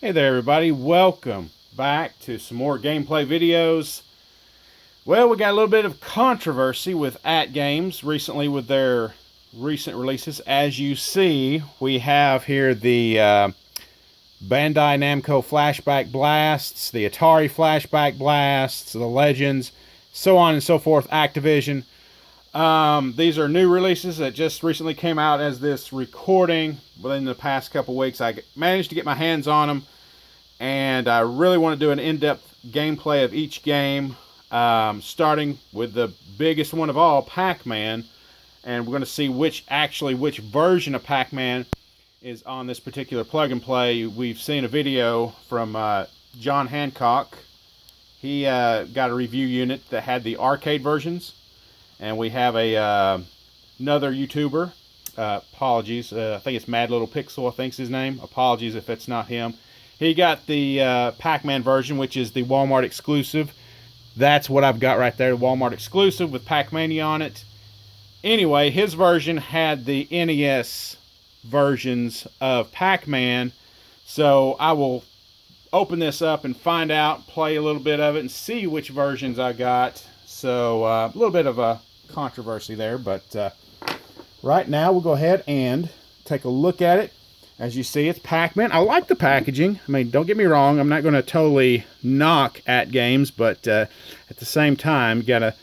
Hey there everybody, welcome back to some more gameplay videos. Well, we got a little bit of controversy with ATGames recently with their recent releases. As you see, we have here the Bandai Namco Flashback Blasts, the Atari Flashback Blasts, the Legends, so on and so forth, Activision. These are new releases that just recently came out as this recording. Within the past couple weeks, I managed to get my hands on them. And I really want to do an in-depth gameplay of each game, starting with the biggest one of all, Pac-Man. And we're going to see which version of Pac-Man is on this particular plug and play. We've seen a video from John Hancock. He got a review unit that had the arcade versions. And we have another YouTuber, apologies, I think it's Mad Little Pixel, I think's his name. Apologies if it's not him. He got the Pac-Man version, which is the Walmart exclusive. That's what I've got right there, the Walmart exclusive with Pac-Mania on it. Anyway, his version had the NES versions of Pac-Man. So I will open this up and find out, play a little bit of it, and see which versions I got. So a little bit of a controversy there, but right now we'll go ahead and take a look at it. As you see, it's Pac-Man. I like the packaging. I mean, don't get me wrong. I'm not going to totally knock ATGames, but at the same time, you got to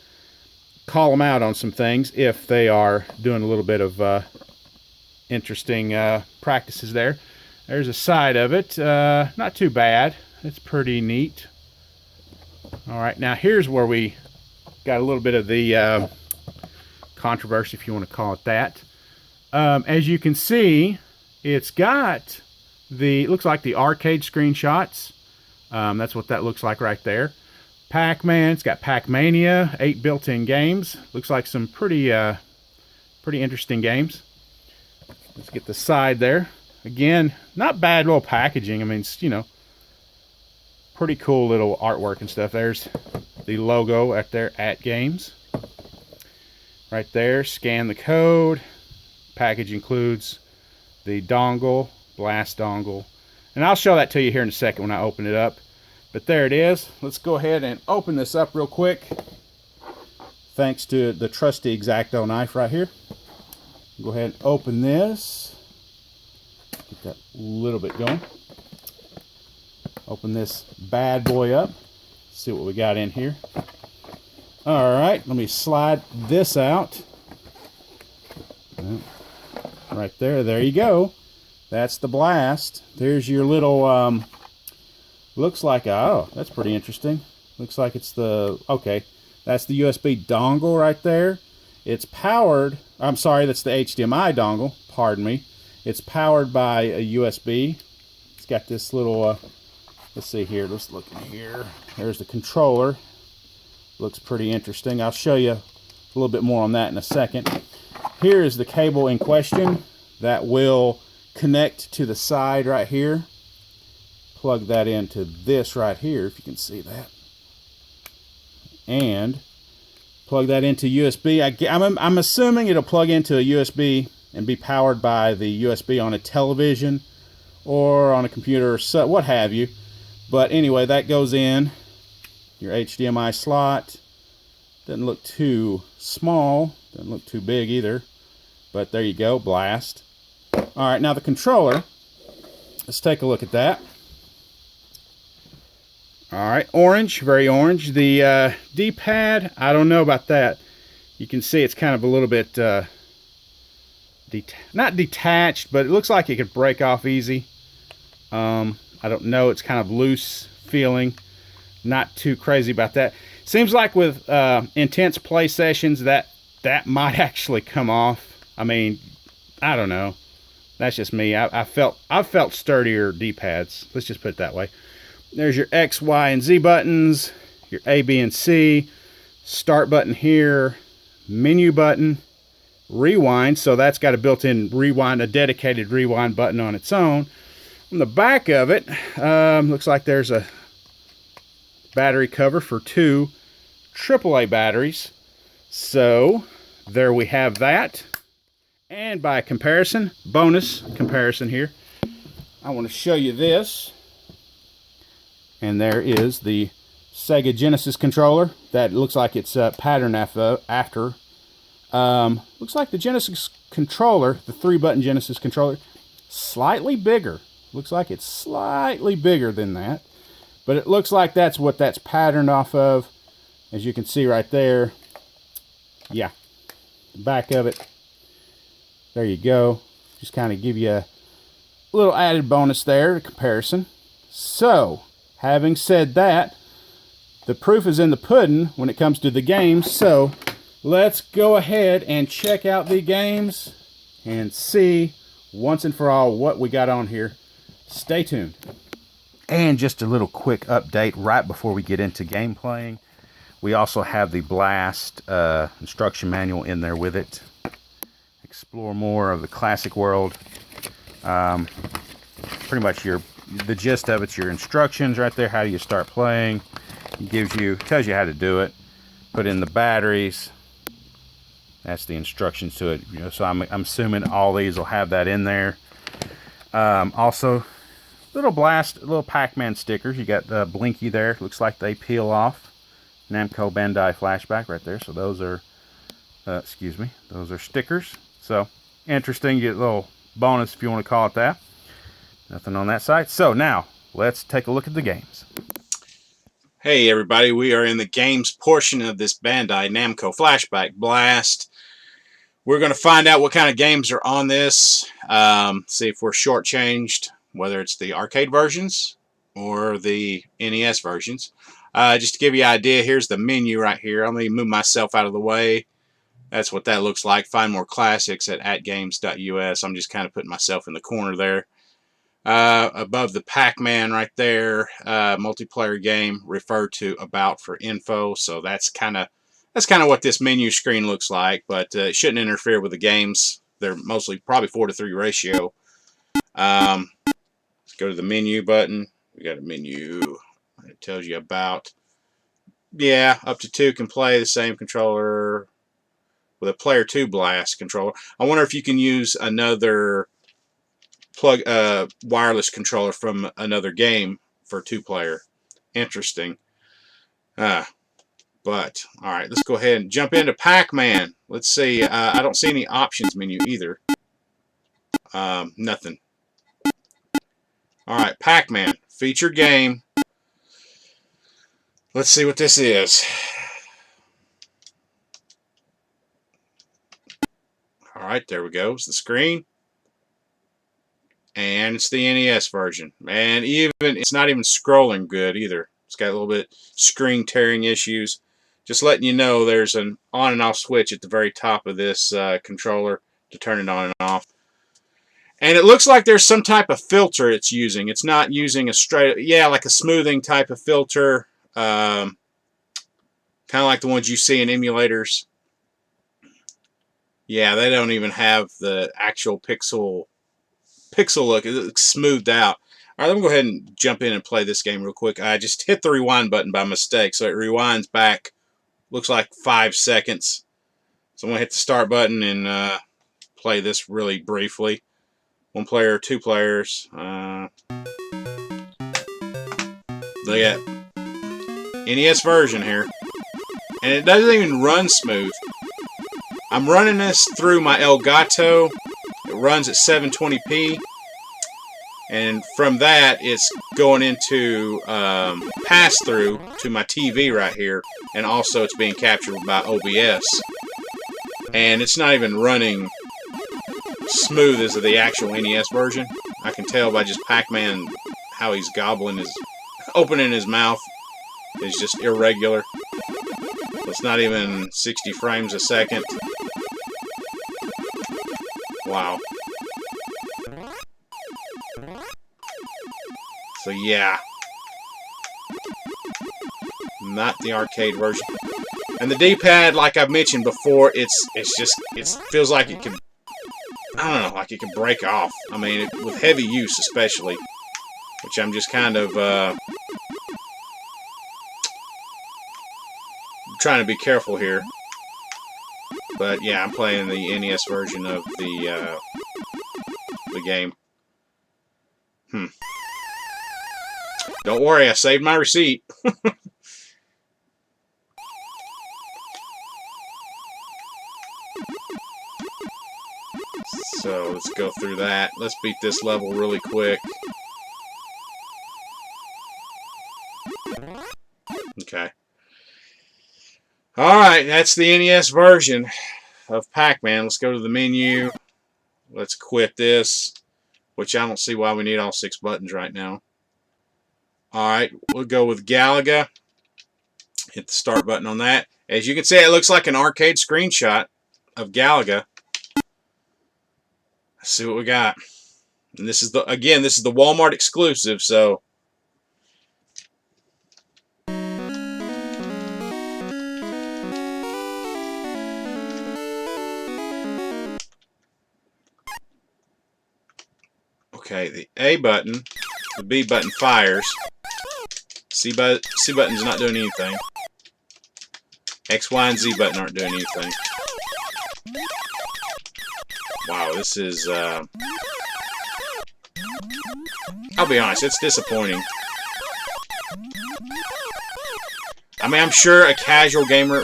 call them out on some things if they are doing a little bit of interesting practices there. There's a side of it. Not too bad. It's pretty neat. All right, now here's where we got a little bit of the controversy, if you want to call it that. As you can see, it's got it looks like the arcade screenshots. That's what that looks like right there. Pac-Man, it's got Pac-Mania, 8 built-in games. Looks like some pretty interesting games. Let's get the side there. Again, not bad little packaging. I mean, it's, pretty cool little artwork and stuff. There's the logo at there, ATGames. Right there, scan the code. Package includes the dongle, blast dongle. And I'll show that to you here in a second when I open it up. But there it is. Let's go ahead and open this up real quick. Thanks to the trusty X-Acto knife right here. Go ahead and open this. Get that a little bit going. Open this bad boy up. See what we got in here. Alright, let me slide this out. Right there you go. That's the blast. There's your little, looks like, oh, that's pretty interesting. Looks like it's okay, that's the USB dongle right there. It's powered, I'm sorry, that's the HDMI dongle, pardon me. It's powered by a USB. It's got this little, let's see here, let's look in here. There's the controller. Looks pretty interesting. I'll show you a little bit more on that in a second. Here is the cable in question that will connect to the side right here. Plug that into this right here, if you can see that. And plug that into USB. I'm assuming it'll plug into a USB and be powered by the USB on a television or on a computer or what have you. But anyway, that goes in your HDMI slot. Doesn't look too small, doesn't look too big either, but there you go, blast. Alright, now the controller, let's take a look at that. Alright, orange, very orange. The D-pad, I don't know about that. You can see it's kind of a little bit, not detached, but it looks like it could break off easy. I don't know, it's kind of loose feeling. Not too crazy about that. Seems like with intense play sessions that might actually come off. I mean, I don't know. That's just me. I've felt sturdier D-pads. Let's just put it that way. There's your X, Y, and Z buttons. Your A, B, and C. Start button here. Menu button. Rewind. So that's got a built-in rewind, a dedicated rewind button on its own. On the back of it, looks like there's a battery cover for 2 AAA batteries. So there we have that. And by comparison, bonus comparison here, I want to show you this. And there is the Sega Genesis controller that looks like it's patterned after. Looks like the Genesis controller, the 3-button Genesis controller, slightly bigger. Looks like it's slightly bigger than that. But it looks like that's what that's patterned off of. As you can see right there. Yeah. The back of it. There you go. Just kind of give you a little added bonus there, a comparison. So, having said that, the proof is in the pudding when it comes to the games. So, let's go ahead and check out the games and see once and for all what we got on here. Stay tuned. And just a little quick update right before we get into game playing. We also have the Blast instruction manual in there with it. Explore more of the classic world. Pretty much the gist of it's your instructions right there. How do you start playing? It tells you how to do it. Put in the batteries. That's the instructions to it. So I'm assuming all these will have that in there. Also, little Pac-Man stickers. You got the Blinky there. Looks like they peel off. Namco Bandai Flashback right there. So those are, those are stickers. So interesting. You get a little bonus if you want to call it that. Nothing on that side. So now let's take a look at the games. Hey everybody, we are in the games portion of this Bandai Namco Flashback Blast. We're going to find out what kind of games are on this. See if we're shortchanged, whether it's the arcade versions or the NES versions. Just to give you an idea, here's the menu right here. I'm going to move myself out of the way. That's what that looks like. Find more classics at ATGames.us. I'm just kind of putting myself in the corner there. Above the Pac-Man right there, multiplayer game, refer to about for info. So that's kind of what this menu screen looks like, but it shouldn't interfere with the games. They're mostly probably 4:3 ratio. Let's go to the menu button. We got a menu. It tells you about, yeah, up to 2 can play the same controller with a player 2 Blast controller. I wonder if you can use another wireless controller from another game for 2-player. Interesting. But alright, let's go ahead and jump into Pac-Man. Let's see. I don't see any options menu either. Nothing. Alright, Pac-Man. Featured game. Let's see what this is. Alright, there we go. It's the screen. And it's the NES version. And it's not even scrolling good either. It's got a little bit screen tearing issues. Just letting you know there's an on and off switch at the very top of this controller to turn it on and off. And it looks like there's some type of filter it's using. It's not using a straight, like a smoothing type of filter. Kind of like the ones you see in emulators. Yeah, they don't even have the actual pixel look. It looks smoothed out. Alright, let me go ahead and jump in and play this game real quick. I just hit the rewind button by mistake, so it rewinds back, looks like 5 seconds. So I'm going to hit the start button and play this really briefly. 1 player, 2 players. Look at NES version here. And it doesn't even run smooth. I'm running this through my Elgato. It runs at 720p. And from that, it's going into pass-through to my TV right here. And also it's being captured by OBS. And it's not even running smooth as the actual NES version. I can tell by just Pac-Man how he's opening his mouth. It's just irregular. It's not even 60 frames a second. Wow. So yeah, not the arcade version. And the D-pad, like I've mentioned before, it feels like it could, I don't know, like it could break off. I mean, with heavy use especially, which I'm just kind of trying to be careful here. But yeah, I'm playing the NES version of the game. Don't worry, I saved my receipt. So let's go through that. Let's beat this level really quick. Okay. Alright, that's the NES version of Pac-Man. Let's go to the menu. Let's quit this, which I don't see why we need all 6 buttons right now. Alright, we'll go with Galaga. Hit the start button on that. As you can see, it looks like an arcade screenshot of Galaga. Let's see what we got. And this is again, this is the Walmart exclusive, so okay, the A button, the B button fires. C button's not doing anything. X, Y, and Z button aren't doing anything. Wow, this is, I'll be honest, it's disappointing. I mean, I'm sure a casual gamer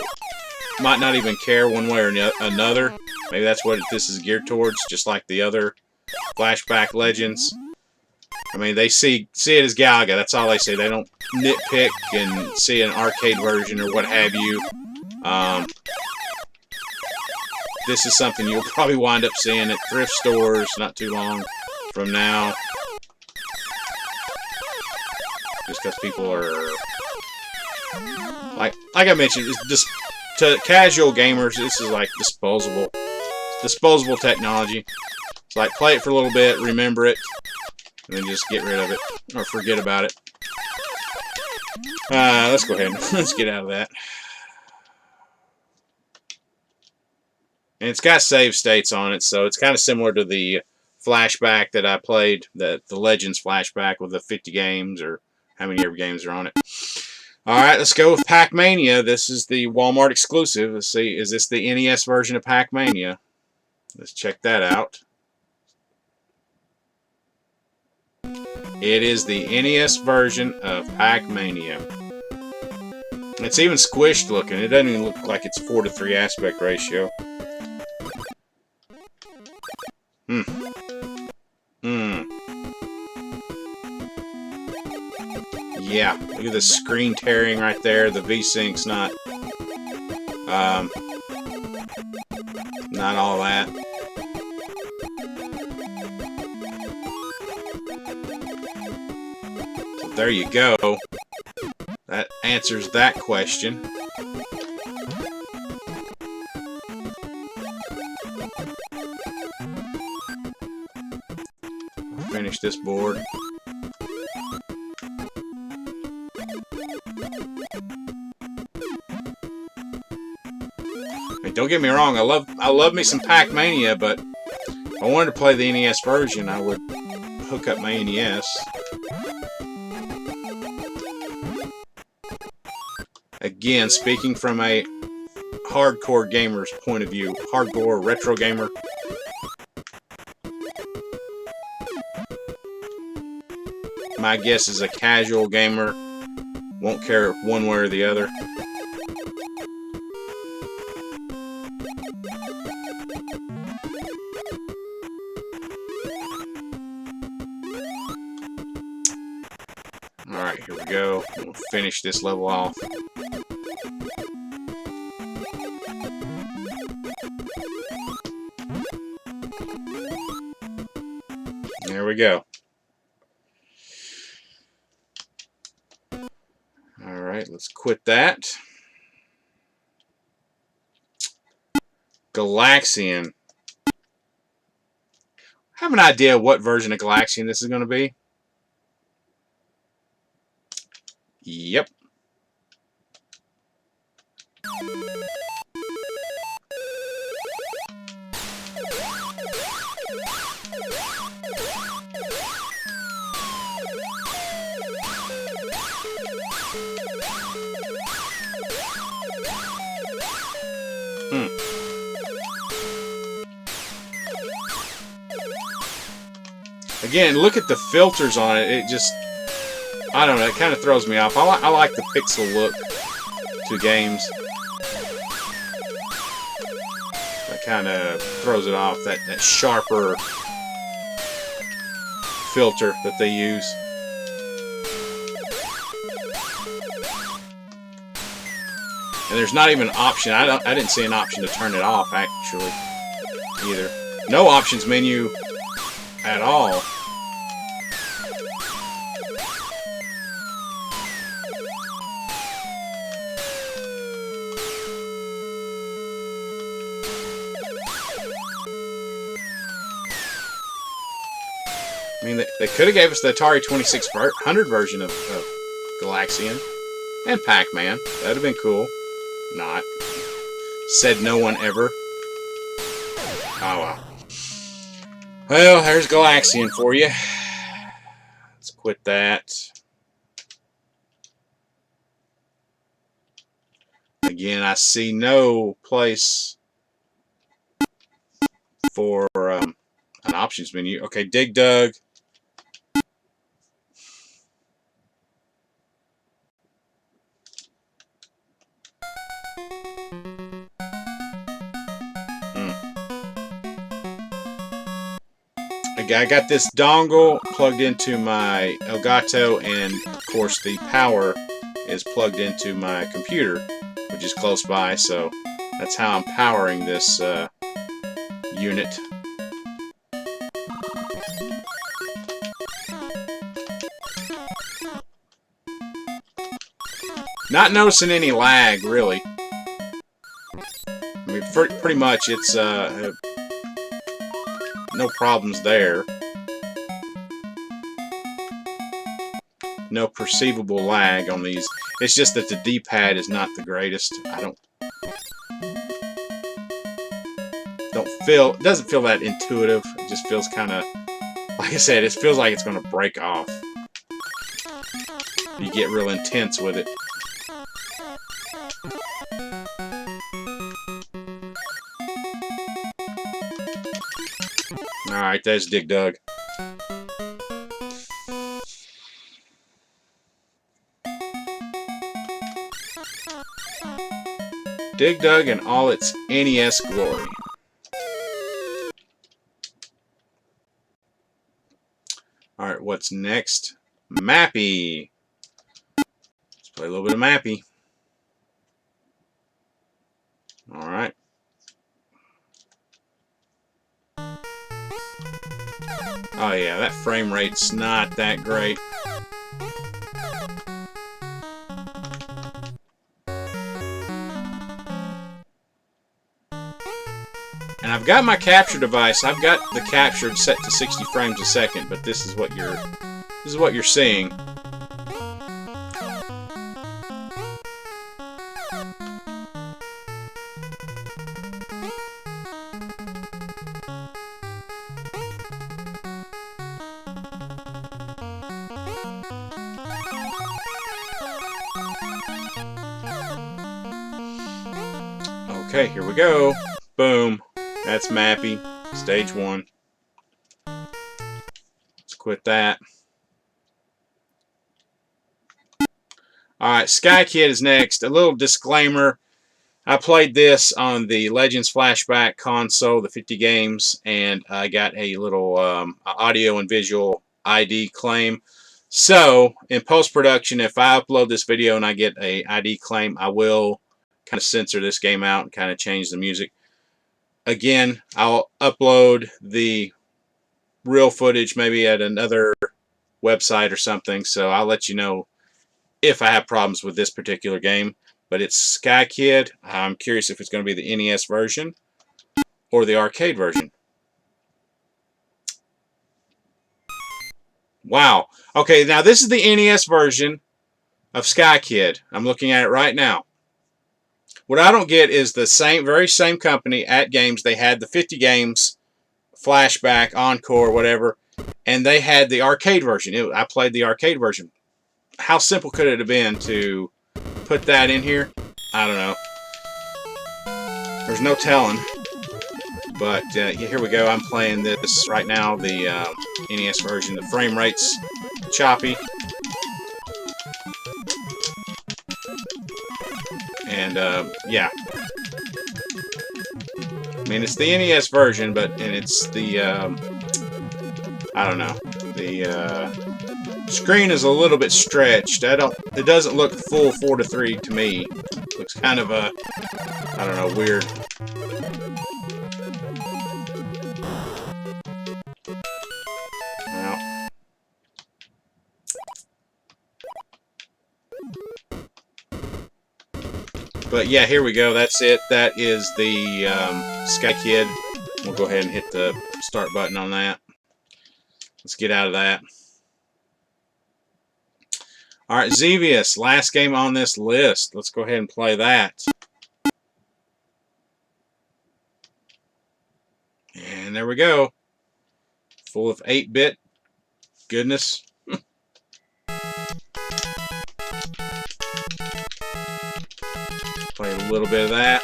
might not even care one way or another. Maybe that's what this is geared towards, just like the other Flashback Legends. I mean, they see it as Galaga. That's all they see. They don't nitpick and see an arcade version or what have you. This is something you'll probably wind up seeing at thrift stores not too long from now. Just because people are... Like I mentioned, it's just, to casual gamers, this is like disposable technology. It's like, play it for a little bit, remember it, and then just get rid of it, or forget about it. Let's go ahead and let's get out of that. And it's got save states on it, so it's kind of similar to the Flashback that I played, the Legends Flashback with the 50 games, or how many ever games are on it. Alright, let's go with Pac-Mania. This is the Walmart exclusive. Let's see, is this the NES version of Pac-Mania? Let's check that out. It is the NES version of Pac-Mania. It's even squished looking. It doesn't even look like it's 4:3 aspect ratio. Yeah, look at the screen tearing right there. The V-Sync's not all that. So there you go. That answers that question. I'll finish this board. Don't get me wrong, I love me some Pac-Mania, but if I wanted to play the NES version, I would hook up my NES. Again, speaking from a hardcore gamer's point of view, hardcore retro gamer. My guess is a casual gamer won't care one way or the other. Alright, here we go. We'll finish this level off. There we go. Alright, let's quit that. Galaxian. I have an idea what version of Galaxian this is going to be. Yep. Again, look at the filters on it. It just... I don't know, it kind of throws me off. I like the pixel look to games. That kind of throws it off, that sharper filter that they use. And there's not even an option. I didn't see an option to turn it off, actually, either. No options menu at all. I mean, they could have gave us the Atari 2600 version of Galaxian and Pac-Man. That would have been cool. Not. Said no one ever. Oh, well. Well, there's Galaxian for you. Let's quit that. Again, I see no place for an options menu. Okay, Dig Dug. I got this dongle plugged into my Elgato, and of course the power is plugged into my computer, which is close by, so that's how I'm powering this unit. Not noticing any lag, really. I mean, pretty much it's no problems there. No perceivable lag on these. It's just that the D-pad is not the greatest. It doesn't feel that intuitive. It just feels kind of, like I said, it feels like it's going to break off. You get real intense with it. Alright, there's Dig Dug. Dig Dug in all its NES glory. Alright, what's next? Mappy. Let's play a little bit of Mappy. Alright. Oh yeah, that frame rate's not that great. And I've got my capture device. I've got the capture set to 60 frames a second, but this is what you're seeing. Okay, here we go. Boom. That's Mappy. Stage 1. Let's quit that. Alright, Sky Kid is next. A little disclaimer. I played this on the Legends Flashback console, the 50 games, and I got a little audio and visual ID claim. So, in post-production, if I upload this video and I get a ID claim, I will kind of censor this game out and kind of change the music. Again, I'll upload the real footage maybe at another website or something, so I'll let you know if I have problems with this particular game. But it's Sky Kid. I'm curious if it's going to be the NES version or the arcade version. Wow. Okay, now this is the NES version of Sky Kid. I'm looking at it right now. What I don't get is the very same company, ATGames. They had the 50 games, Flashback, Encore, whatever, and they had the arcade version. I played the arcade version. How simple could it have been to put that in here? I don't know. There's no telling. But yeah, here we go. I'm playing this right now, the NES version. The frame rate's choppy. And yeah, I mean it's the NES version, and it's the I don't know, the screen is a little bit stretched. It doesn't look full 4:3 to me. It looks kind of I don't know, weird. Well, but yeah, here we go. That's it. That is the Sky Kid. We'll go ahead and hit the start button on that. Let's get out of that. Alright, Xevious, last game on this list. Let's go ahead and play that. And there we go. Full of 8-bit goodness. Play a little bit of that.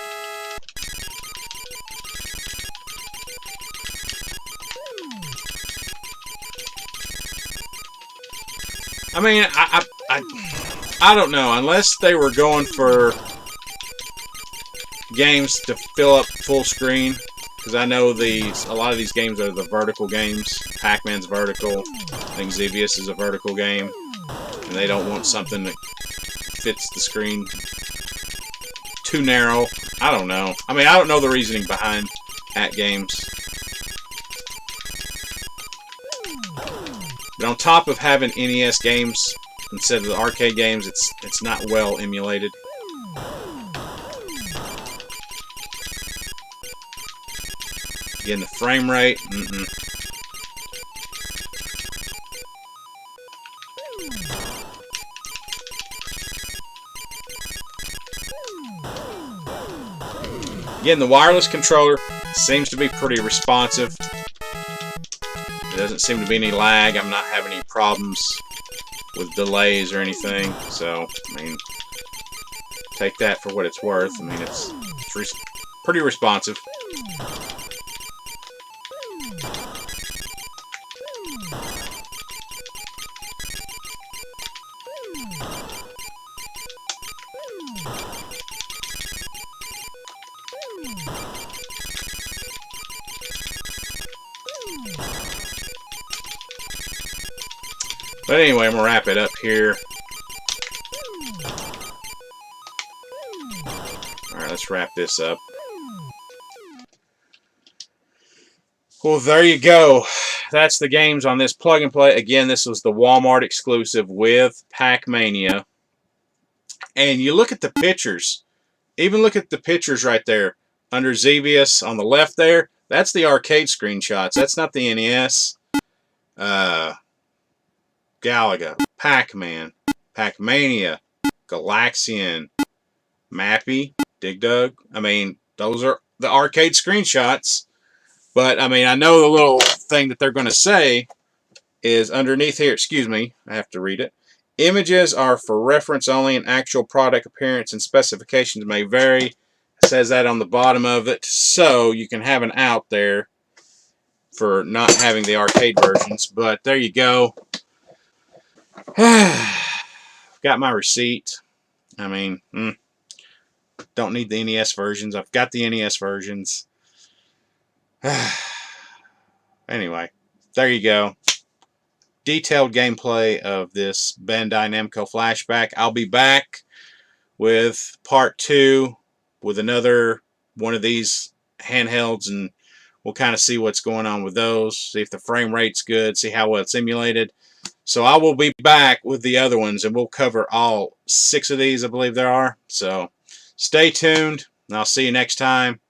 I mean, I don't know, unless they were going for games to fill up full screen, because I know a lot of these games are the vertical games. Pac-Man's vertical. I think Xevious is a vertical game, and they don't want something that fits the screen too narrow. I don't know. I mean, I don't know the reasoning behind ATGames. But on top of having NES games instead of the arcade games, it's not well emulated. Again, the frame rate, Again, the wireless controller seems to be pretty responsive. There doesn't seem to be any lag. I'm not having any problems with delays or anything. So, I mean, take that for what it's worth. I mean, it's pretty responsive. But anyway, I'm going to wrap it up here. Alright, let's wrap this up. Well, there you go. That's the games on this plug and play. Again, this was the Walmart exclusive with Pac-Mania. And you look at the pictures. Even look at the pictures right there. Under Xevious on the left there. That's the arcade screenshots. That's not the NES. Galaga, Pac-Man, Pac-Mania, Galaxian, Mappy, Dig Dug. I mean, those are the arcade screenshots. But, I mean, I know the little thing that they're going to say is underneath here. Excuse me, I have to read it. Images are for reference only, and actual product appearance and specifications may vary. It says that on the bottom of it. So, you can have an out there for not having the arcade versions. But, there you go. Got my receipt. I mean, don't need the NES versions. I've got the NES versions. Anyway, there you go. Detailed gameplay of this Bandai Namco Flashback. I'll be back with part 2 with another one of these handhelds, and we'll kind of see what's going on with those, see if the frame rate's good, see how well it's emulated. So I will be back with the other ones, and we'll cover all 6 of these, I believe there are. So stay tuned, and I'll see you next time.